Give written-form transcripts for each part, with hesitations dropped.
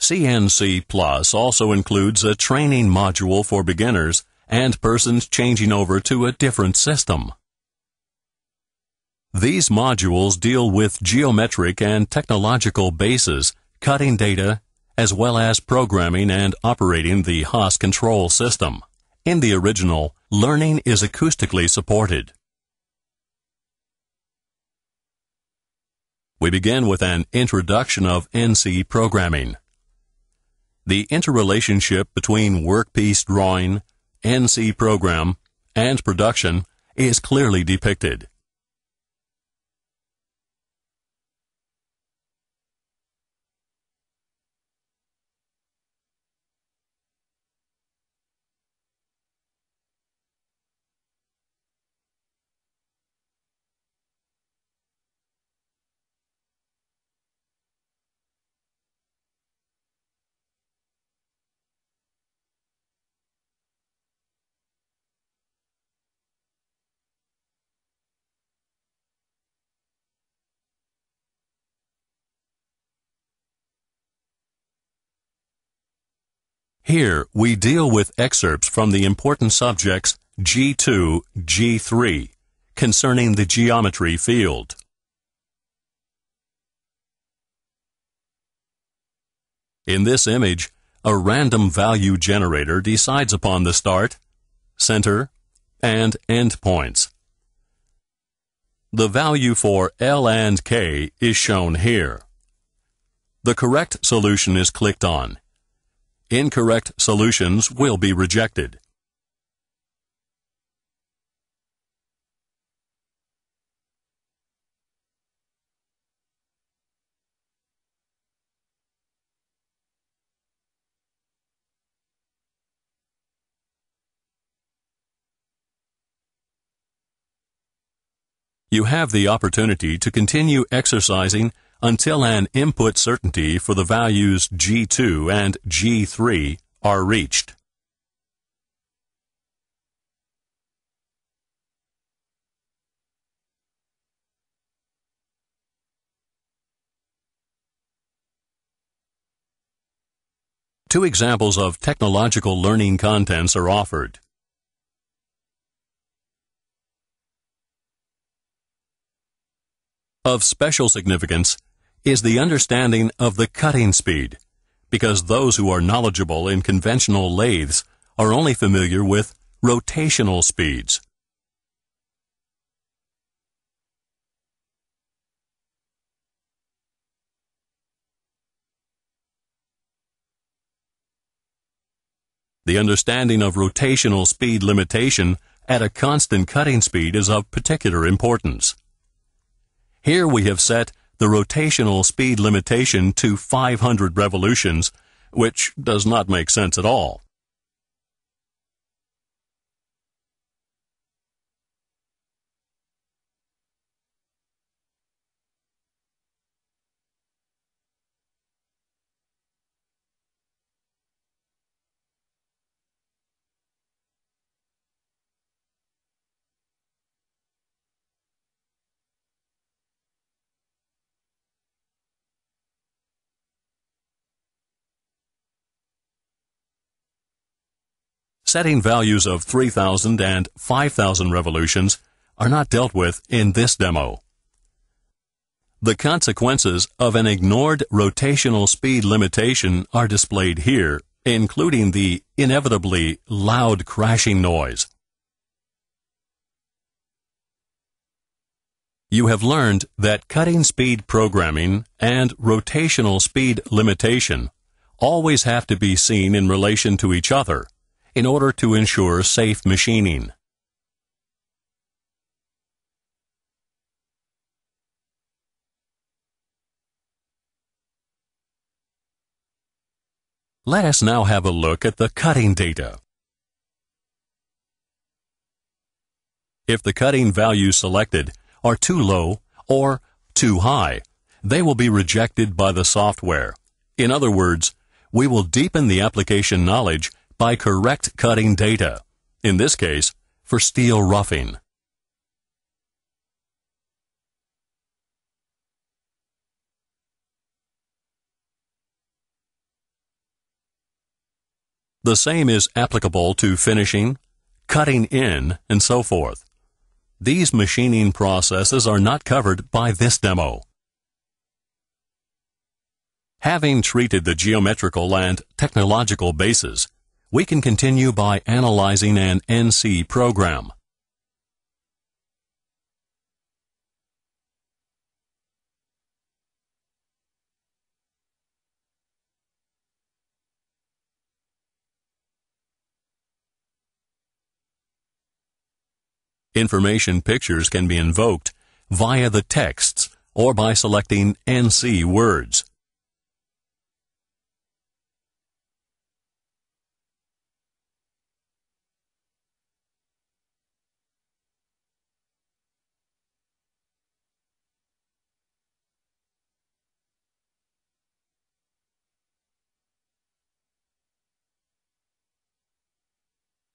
CNCPlus also includes a training module for beginners and persons changing over to a different system. These modules deal with geometric and technological bases, cutting data, as well as programming and operating the HAAS control system. In the original, learning is acoustically supported. We begin with an introduction of NC programming. The interrelationship between workpiece drawing, NC program, and production is clearly depicted. Here, we deal with excerpts from the important subjects G2, G3, concerning the geometry field. In this image, a random value generator decides upon the start, center, and end points. The value for L and K is shown here. The correct solution is clicked on. Incorrect solutions will be rejected. You have the opportunity to continue exercising until an input certainty for the values G2 and G3 are reached. Two examples of technological learning contents are offered. Of special significance is the understanding of the cutting speed, because those who are knowledgeable in conventional lathes are only familiar with rotational speeds. The understanding of rotational speed limitation at a constant cutting speed is of particular importance. Here we have set the rotational speed limitation to 500 revolutions, which does not make sense at all. Setting values of 3,000 and 5,000 revolutions are not dealt with in this demo. The consequences of an ignored rotational speed limitation are displayed here, including the inevitably loud crashing noise. You have learned that cutting speed programming and rotational speed limitation always have to be seen in relation to each other in order to ensure safe machining. Let us now have a look at the cutting data. If the cutting values selected are too low or too high, they will be rejected by the software. In other words, we will deepen the application knowledge by correct cutting data, in this case, for steel roughing. The same is applicable to finishing, cutting in, and so forth. These machining processes are not covered by this demo. Having treated the geometrical and technological bases, we can continue by analyzing an NC program. Information pictures can be invoked via the texts or by selecting NC words.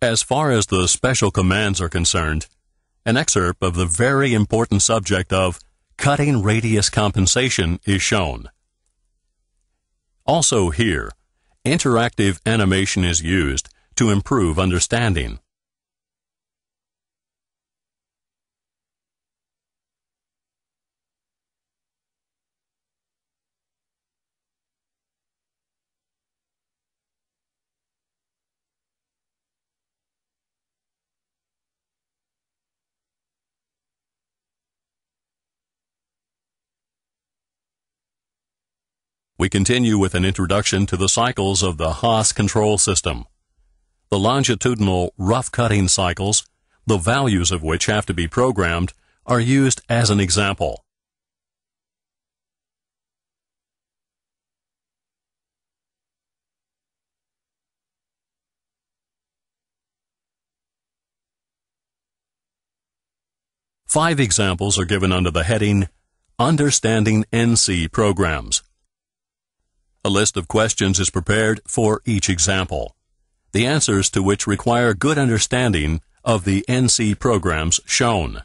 As far as the special commands are concerned, an excerpt of the very important subject of cutting radius compensation is shown. Also here, interactive animation is used to improve understanding. We continue with an introduction to the cycles of the HAAS control system. The longitudinal rough cutting cycles, the values of which have to be programmed, are used as an example. Five examples are given under the heading Understanding NC Programs. A list of questions is prepared for each example, the answers to which require good understanding of the NC programs shown.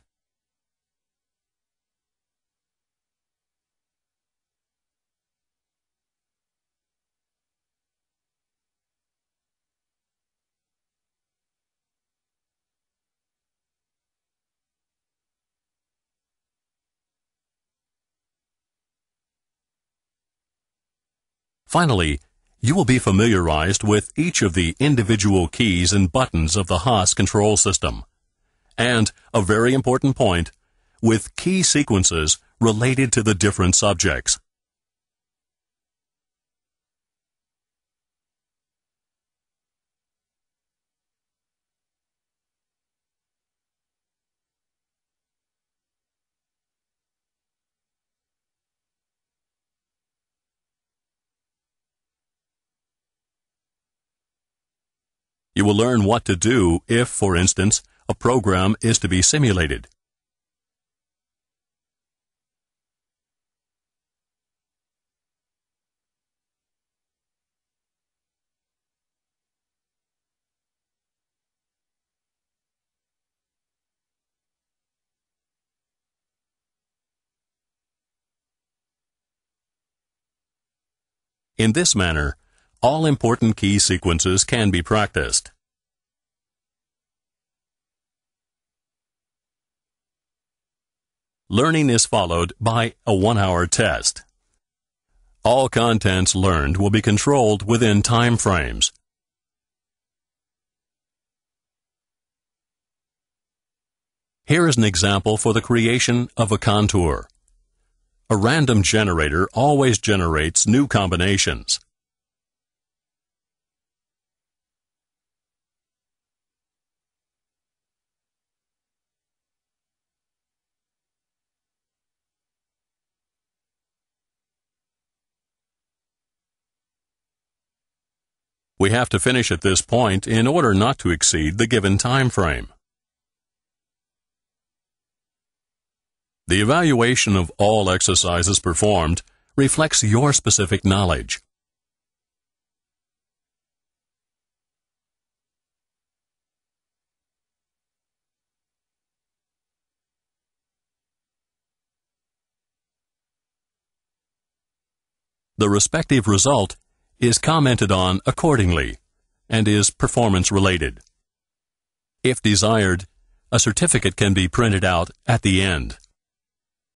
Finally, you will be familiarized with each of the individual keys and buttons of the HAAS control system, and, a very important point, with key sequences related to the different subjects. You will learn what to do if, for instance, a program is to be simulated. In this manner, all important key sequences can be practiced. Learning is followed by a 1-hour test. All contents learned will be controlled within time frames. Here is an example for the creation of a contour. A random generator always generates new combinations. We have to finish at this point in order not to exceed the given time frame. The evaluation of all exercises performed reflects your specific knowledge. The respective result is commented on accordingly, and is performance-related. If desired, a certificate can be printed out at the end.